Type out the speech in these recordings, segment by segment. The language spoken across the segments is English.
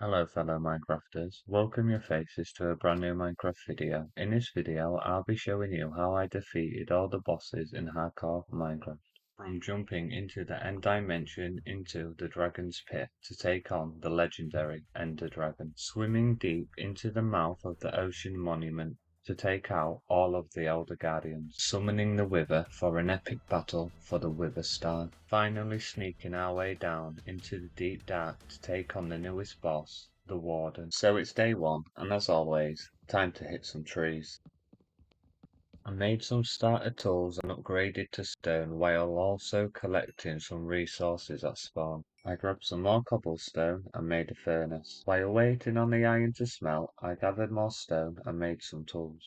Hello fellow Minecrafters, welcome your faces to a brand new Minecraft video. In this video I'll be showing you how I defeated all the bosses in hardcore Minecraft. From jumping into the end dimension into the dragon's pit to take on the legendary Ender Dragon, swimming deep into the mouth of the ocean monument to take out all of the Elder Guardians, summoning the Wither for an epic battle for the Wither Star, finally sneaking our way down into the deep dark to take on the newest boss, the Warden. So it's day one, and as always, time to hit some trees. I made some starter tools and upgraded to stone while also collecting some resources at spawn. I grabbed some more cobblestone and made a furnace. While waiting on the iron to smelt, I gathered more stone and made some tools.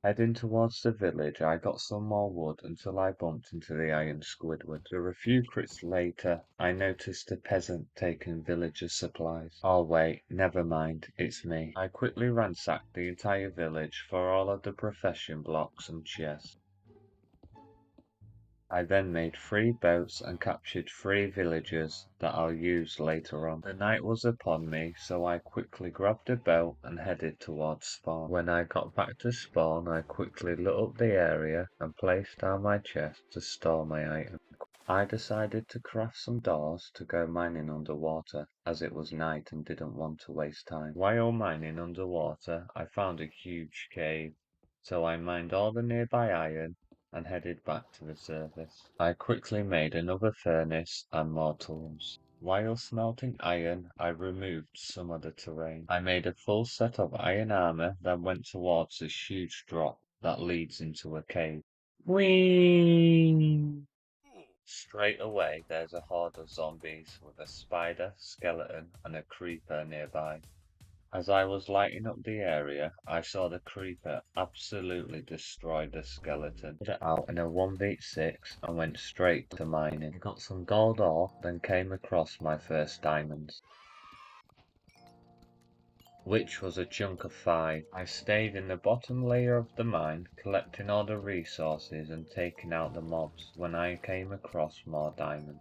Heading towards the village, I got some more wood until I bumped into the iron Squidward. A few crits later, I noticed a peasant taking villagers' supplies. Oh wait, never mind, it's me. I quickly ransacked the entire village for all of the profession blocks and chests. I then made 3 boats and captured 3 villagers that I'll use later on. The night was upon me, so I quickly grabbed a boat and headed towards spawn. When I got back to spawn, I quickly lit up the area and placed down my chest to store my items. I decided to craft some doors to go mining underwater, as it was night and didn't want to waste time. While mining underwater, I found a huge cave, so I mined all the nearby iron and headed back to the surface. I quickly made another furnace and more tools. While smelting iron, I removed some of the terrain. I made a full set of iron armor, then went towards this huge drop that leads into a cave. Whee! Straight away, there's a horde of zombies with a spider, skeleton, and a creeper nearby. As I was lighting up the area, I saw the creeper absolutely destroy the skeleton. I got out in a 1v6 and went straight to mining. I got some gold ore, then came across my first diamonds, which was a chunk of 5. I stayed in the bottom layer of the mine, collecting all the resources and taking out the mobs when I came across more diamonds.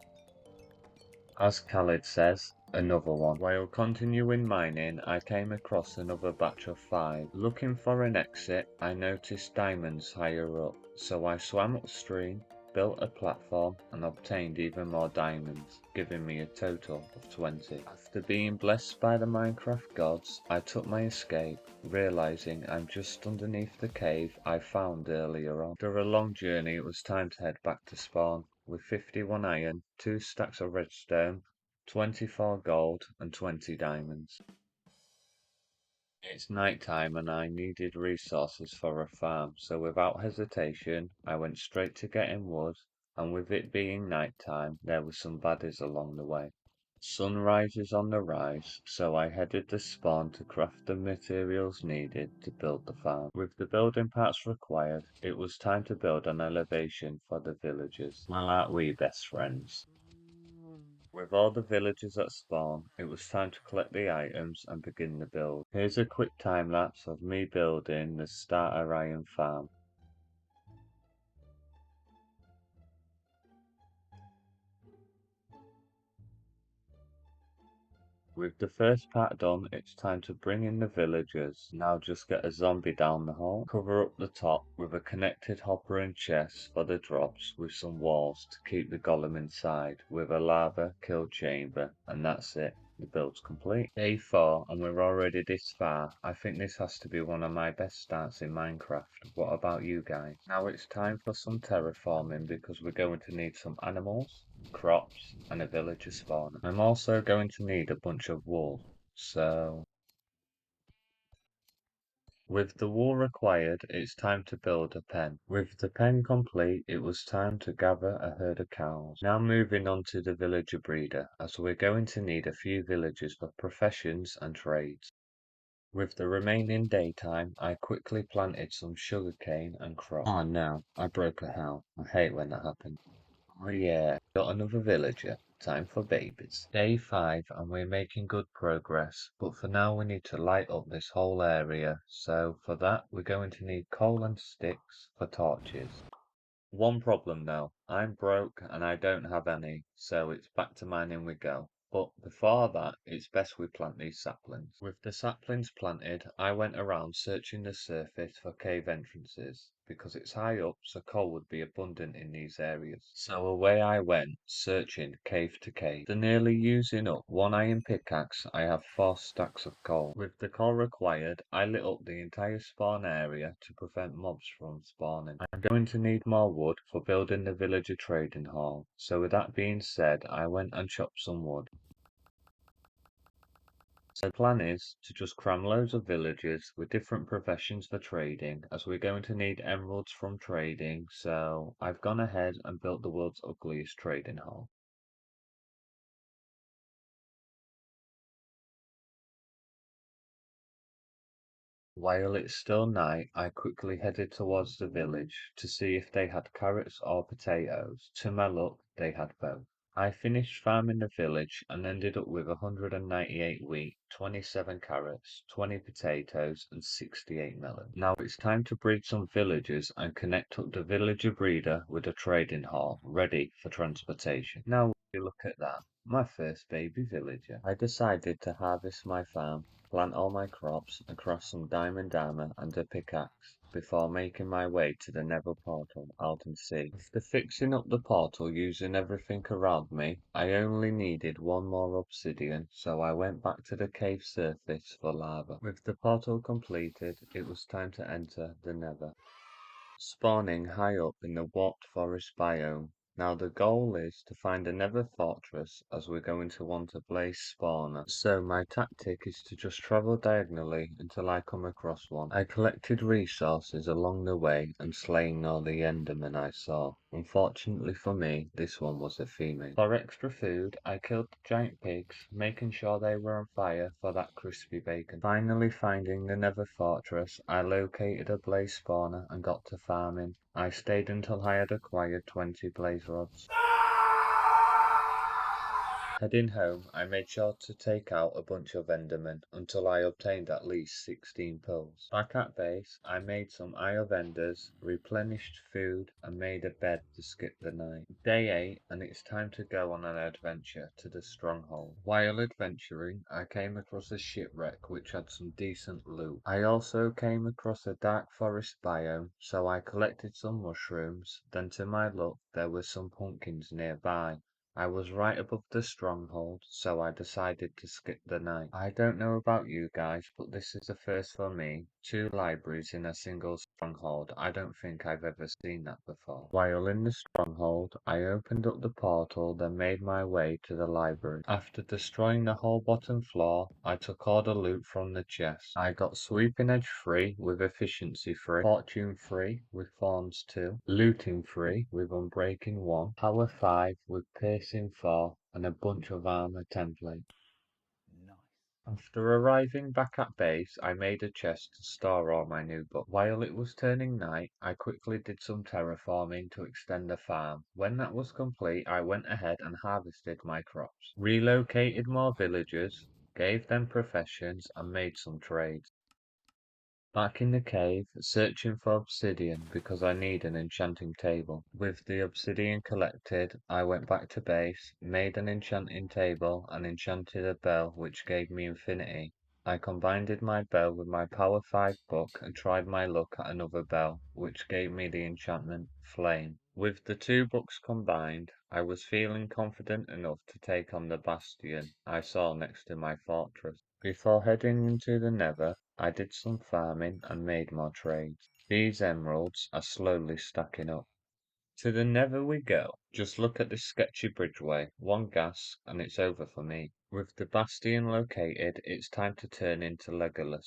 As Khalid says, another one. While continuing mining, I came across another batch of 5. Looking for an exit, I noticed diamonds higher up, so I swam upstream, built a platform, and obtained even more diamonds, giving me a total of 20. After being blessed by the Minecraft gods, I took my escape, realizing I'm just underneath the cave I found earlier on. After a long journey, it was time to head back to spawn, with 51 iron, 2 stacks of redstone, 24 gold, and 20 diamonds. It's night time and I needed resources for a farm, so without hesitation, I went straight to getting wood, and with it being night time, there were some baddies along the way. Sunrise is on the rise, so I headed to spawn to craft the materials needed to build the farm. With the building parts required, it was time to build an elevation for the villagers. Well, aren't we best friends? With all the villagers at spawn, it was time to collect the items and begin the build. Here's a quick time lapse of me building the starter iron farm. With the first part done, it's time to bring in the villagers. Now just get a zombie down the hole, cover up the top with a connected hopper and chest for the drops with some walls to keep the golem inside, with a lava kill chamber, and that's it. The build's complete. Day 4 and we're already this far. I think this has to be one of my best starts in Minecraft. What about you guys? Now it's time for some terraforming because we're going to need some animals, crops, and a villager spawner. I'm also going to need a bunch of wool, so with the wool required, it's time to build a pen. With the pen complete, it was time to gather a herd of cows. Now moving on to the villager breeder, as we're going to need a few villagers for professions and trades. With the remaining daytime, I quickly planted some sugarcane and crops. Oh no, I broke a house. I hate when that happens. Oh yeah, got another villager. Time for babies. Day 5 and we're making good progress, but for now we need to light up this whole area, so for that we're going to need coal and sticks for torches. One problem though, I'm broke and I don't have any, so it's back to mining we go. But before that, it's best we plant these saplings. With the saplings planted, I went around searching the surface for cave entrances, because it's high up so coal would be abundant in these areas. So away I went, searching cave to cave. After nearly using up one iron pickaxe, I have 4 stacks of coal. With the coal required, I lit up the entire spawn area to prevent mobs from spawning. I'm going to need more wood for building the villager trading hall, so with that being said, I went and chopped some wood. So the plan is to just cram loads of villagers with different professions for trading, as we're going to need emeralds from trading, so I've gone ahead and built the world's ugliest trading hall. While it's still night, I quickly headed towards the village to see if they had carrots or potatoes. To my luck, they had both. I finished farming the village and ended up with 198 wheat, 27 carrots, 20 potatoes, and 68 melons. Now it's time to breed some villagers and connect up the villager breeder with a trading hall, ready for transportation. Now, will you look at that? My first baby villager. I decided to harvest my farm, plant all my crops, and craft some diamond armor and a pickaxe before making my way to the Nether portal out in sea. After fixing up the portal using everything around me, I only needed one more obsidian, so I went back to the cave surface for lava. With the portal completed, it was time to enter the Nether. Spawning high up in the warped forest biome. Now the goal is to find a nether fortress, as we're going to want a blaze spawner. So my tactic is to just travel diagonally until I come across one. I collected resources along the way and slaying all the endermen I saw. Unfortunately for me, this one was a female. For extra food, I killed the giant pigs, making sure they were on fire for that crispy bacon. Finally finding the nether fortress, I located a blaze spawner and got to farming. I stayed until I had acquired 20 blaze rods. Heading home, I made sure to take out a bunch of endermen until I obtained at least 16 pearls. Back at base, I made some eye of enders, replenished food, and made a bed to skip the night. Day 8, and it's time to go on an adventure to the stronghold. While adventuring, I came across a shipwreck which had some decent loot. I also came across a dark forest biome, so I collected some mushrooms, then to my luck there were some pumpkins nearby. I was right above the stronghold, so I decided to skip the night. I don't know about you guys, but this is a first for me. 2 libraries in a single stronghold. I don't think I've ever seen that before. While in the stronghold, I opened up the portal, then made my way to the library. After destroying the whole bottom floor, I took all the loot from the chest. I got Sweeping Edge 3 with Efficiency 3, Fortune 3 with Thorns 2, Looting 3 with Unbreaking 1, Power 5 with Piercing 4, and a bunch of armor templates. After arriving back at base, I made a chest to store all my new books. While it was turning night, I quickly did some terraforming to extend the farm. When that was complete, I went ahead and harvested my crops, relocated more villagers, gave them professions, and made some trades. Back in the cave, searching for obsidian because I need an enchanting table. With the obsidian collected, I went back to base, made an enchanting table, and enchanted a bell which gave me infinity. I combined my bell with my power 5 book and tried my luck at another bell, which gave me the enchantment Flame. With the 2 books combined, I was feeling confident enough to take on the bastion I saw next to my fortress. Before heading into the Nether, I did some farming and made more trades. These emeralds are slowly stacking up. To the Nether we go. Just look at this sketchy bridgeway. 1 gas and it's over for me. With the bastion located, it's time to turn into Legolas.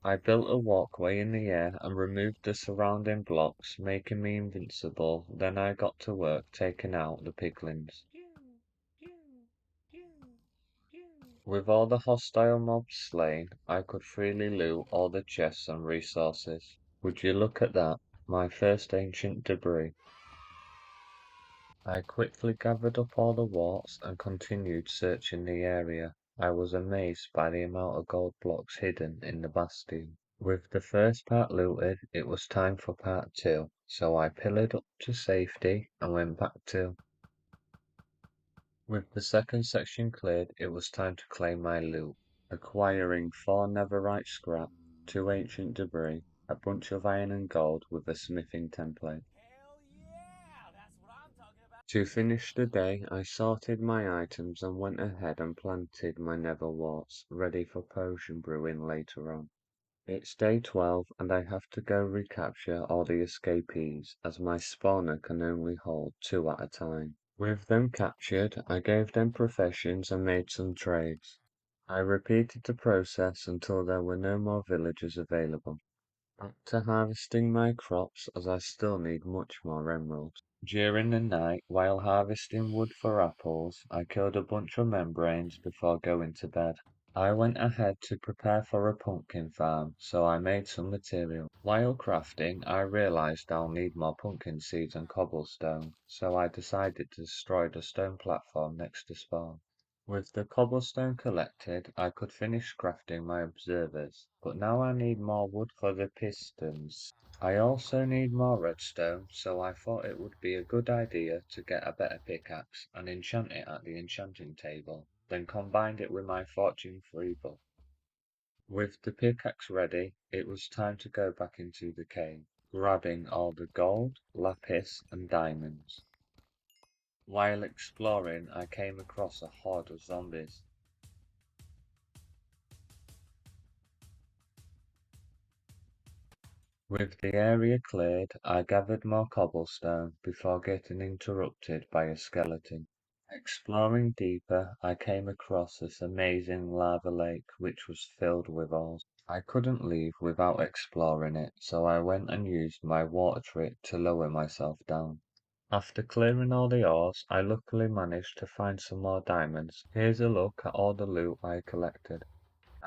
I built a walkway in the air and removed the surrounding blocks, making me invincible. Then I got to work taking out the piglins. With all the hostile mobs slain, I could freely loot all the chests and resources. Would you look at that? My first ancient debris. I quickly gathered up all the warts and continued searching the area. I was amazed by the amount of gold blocks hidden in the bastion. With the first part looted, it was time for part 2, so I pillared up to safety and went back to With the second section cleared, it was time to claim my loot, acquiring 4 netherite scrap, 2 ancient debris, a bunch of iron and gold with a smithing template. To finish the day, I sorted my items and went ahead and planted my nether warts, ready for potion brewing later on. It's day 12 and I have to go recapture all the escapees, as my spawner can only hold 2 at a time. With them captured, I gave them professions and made some trades. I repeated the process until there were no more villagers available. Back to harvesting my crops, as I still need much more emeralds. During the night, while harvesting wood for apples, I killed a bunch of membranes before going to bed. I went ahead to prepare for a pumpkin farm, so I made some material. While crafting, I realized I'll need more pumpkin seeds and cobblestone, so I decided to destroy the stone platform next to spawn. With the cobblestone collected, I could finish crafting my observers, but now I need more wood for the pistons. I also need more redstone, so I thought it would be a good idea to get a better pickaxe and enchant it at the enchanting table, then combined it with my fortune 3 book. With the pickaxe ready, it was time to go back into the cave, grabbing all the gold, lapis, and diamonds. While exploring, I came across a horde of zombies. With the area cleared, I gathered more cobblestone before getting interrupted by a skeleton. Exploring deeper, I came across this amazing lava lake which was filled with ores. I couldn't leave without exploring it, so I went and used my water trick to lower myself down. After clearing all the ores, I luckily managed to find some more diamonds. Here's a look at all the loot I collected.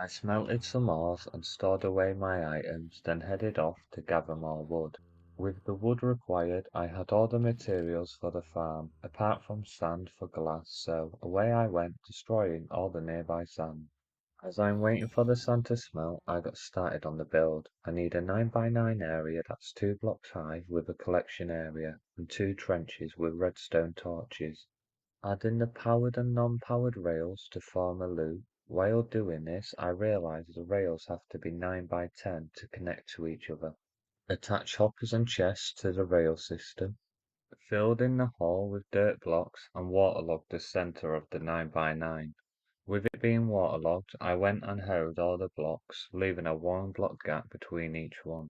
I smelted some ores and stored away my items, then headed off to gather more wood. With the wood required, I had all the materials for the farm, apart from sand for glass, so away I went, destroying all the nearby sand. As I'm waiting for the sand to smelt, I got started on the build. I need a 9x9 area that's 2 blocks high with a collection area, and 2 trenches with redstone torches. Adding the powered and non-powered rails to form a loop. While doing this, I realized the rails have to be 9x10 to connect to each other. Attach hoppers and chests to the rail system. Filled in the hole with dirt blocks and waterlogged the center of the 9x9. With it being waterlogged, I went and hoed all the blocks, leaving a 1 block gap between each one.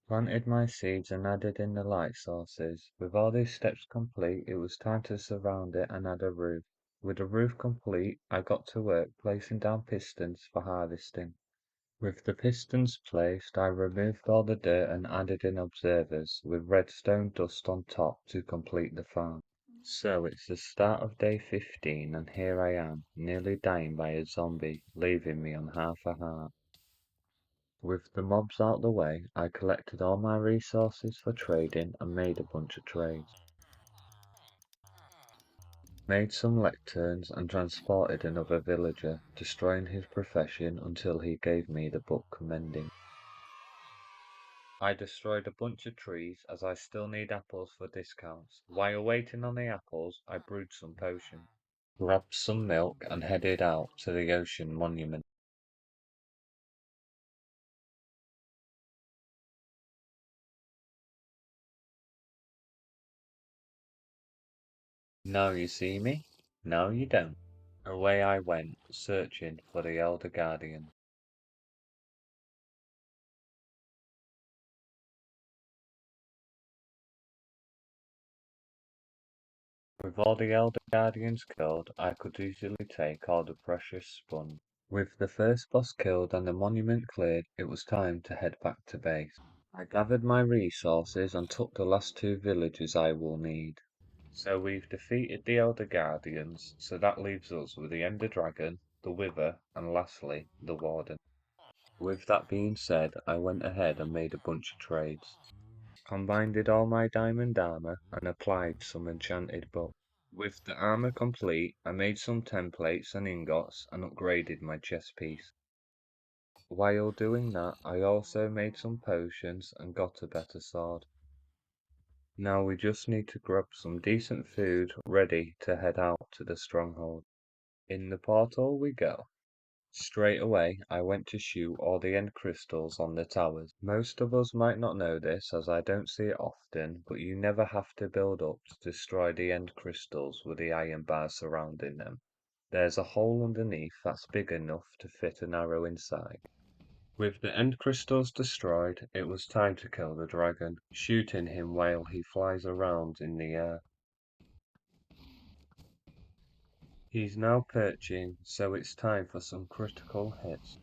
Planted my seeds and added in the light sources. With all these steps complete, it was time to surround it and add a roof. With the roof complete, I got to work placing down pistons for harvesting. With the pistons placed, I removed all the dirt and added in observers, with redstone dust on top to complete the farm. So it's the start of day 15 and here I am, nearly dying by a zombie, leaving me on half a heart. With the mobs out the way, I collected all my resources for trading and made a bunch of trades. Made some lecterns and transported another villager, destroying his profession until he gave me the book commending. I destroyed a bunch of trees as I still need apples for discounts. While waiting on the apples, I brewed some potion, grabbed some milk and headed out to the ocean monument. Now you see me, now you don't. Away I went, searching for the Elder Guardian. With all the Elder Guardians killed, I could easily take all the precious sponge. With the first boss killed and the monument cleared, it was time to head back to base. I gathered my resources and took the last 2 villages I will need. So we've defeated the Elder Guardians, so that leaves us with the Ender Dragon, the Wither, and lastly, the Warden. With that being said, I went ahead and made a bunch of trades. Combined all my diamond armor and applied some enchanted buff. With the armor complete, I made some templates and ingots and upgraded my chest piece. While doing that, I also made some potions and got a better sword. Now we just need to grab some decent food ready to head out to the stronghold. In the portal we go. Straight away I went to shoot all the end crystals on the towers. Most of us might not know this as I don't see it often, but you never have to build up to destroy the end crystals with the iron bars surrounding them. There's a hole underneath that's big enough to fit an arrow inside. With the end crystals destroyed, it was time to kill the dragon, shooting him while he flies around in the air. He's now perching, so it's time for some critical hits.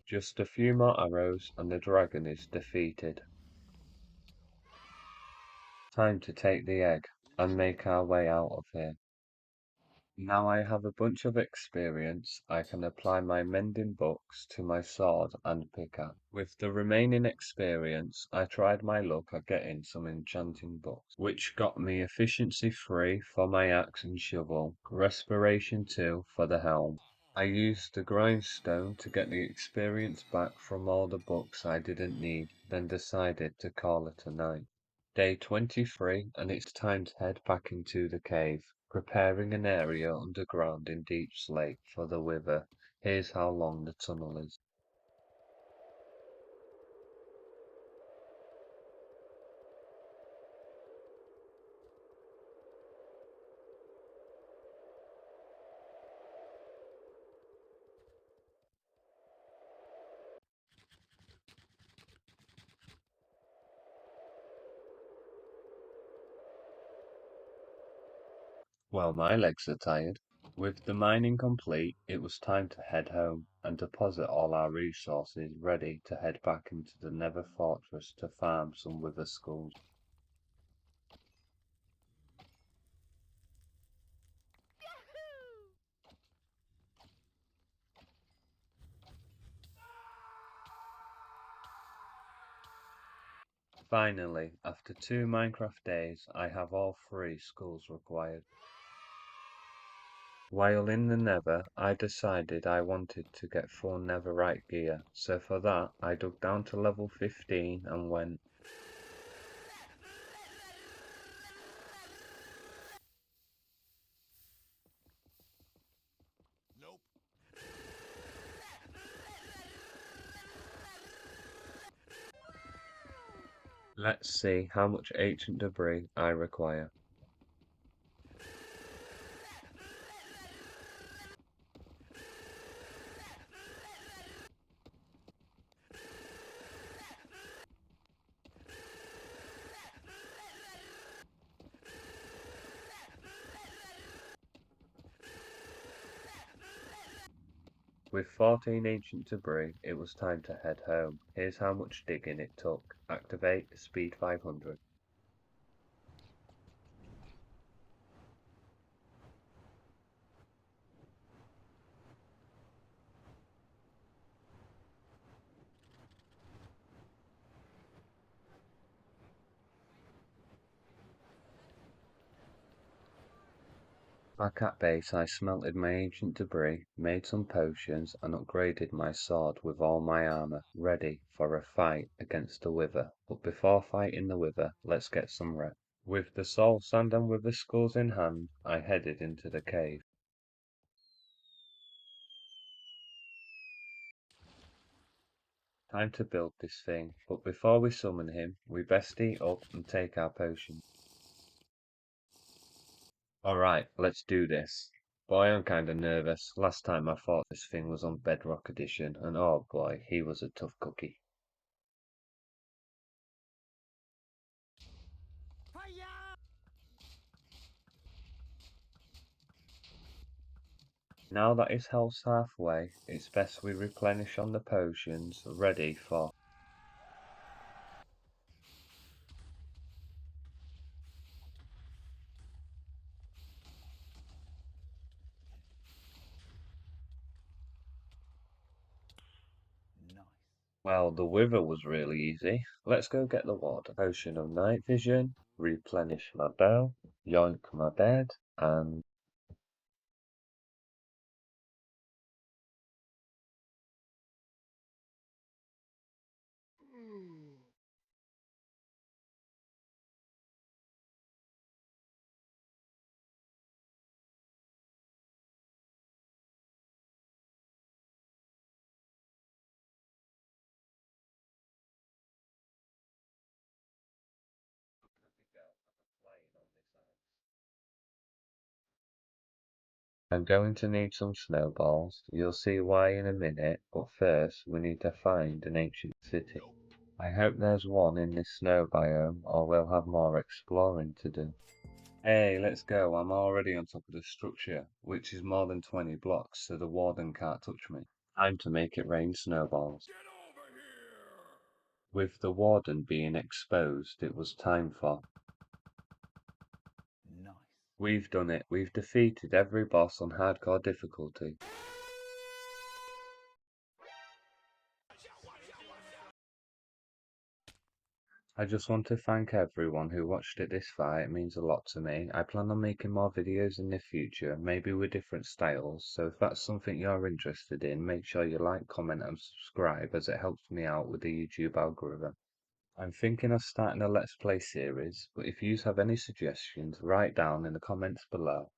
Just a few more arrows and the dragon is defeated. Time to take the egg and make our way out of here. Now I have a bunch of experience, I can apply my mending books to my sword and pickaxe. With the remaining experience, I tried my luck at getting some enchanting books, which got me efficiency 3 for my axe and shovel, respiration 2 for the helm. I used the grindstone to get the experience back from all the books I didn't need, then decided to call it a night. Day 23 and it's time to head back into the cave, preparing an area underground in Deep Slate for the Wither. Here's how long the tunnel is. Well, my legs are tired. With the mining complete, it was time to head home and deposit all our resources ready to head back into the Nether Fortress to farm some Wither skulls. Finally, after 2 Minecraft days, I have all 3 skulls required. While in the Nether, I decided I wanted to get full netherite gear, so for that I dug down to level 15 and went. Let's see how much ancient debris I require. With 14 ancient debris, it was time to head home. Here's how much digging it took. Activate speed 500. Back at base I smelted my ancient debris, made some potions and upgraded my sword with all my armour, ready for a fight against the Wither. But before fighting the Wither, let's get some rest. With the soul sand and Wither skulls in hand, I headed into the cave. Time to build this thing, but before we summon him, we best eat up and take our potions. Alright, let's do this. Boy, I'm kinda nervous. Last time I thought this thing was on Bedrock Edition, and oh boy, he was a tough cookie. Now that his health's halfway, it's best we replenish on the potions, ready for. Well, the Wither was really easy. Let's go get the Warden. Potion of Night Vision, replenish my bow, yoink my bed, and I'm going to need some snowballs. You'll see why in a minute, but first we need to find an ancient city. I hope there's one in this snow biome, or we'll have more exploring to do. Hey, let's go. I'm already on top of the structure, which is more than 20 blocks, so the Warden can't touch me. Time to make it rain snowballs. With the Warden being exposed, it was time for... Nice. We've done it. We've defeated every boss on hardcore difficulty. I just want to thank everyone who watched it this far. It means a lot to me. I plan on making more videos in the future, maybe with different styles, so if that's something you're interested in, make sure you like, comment and subscribe as it helps me out with the YouTube algorithm. I'm thinking of starting a Let's Play series, but if you have any suggestions, write down in the comments below.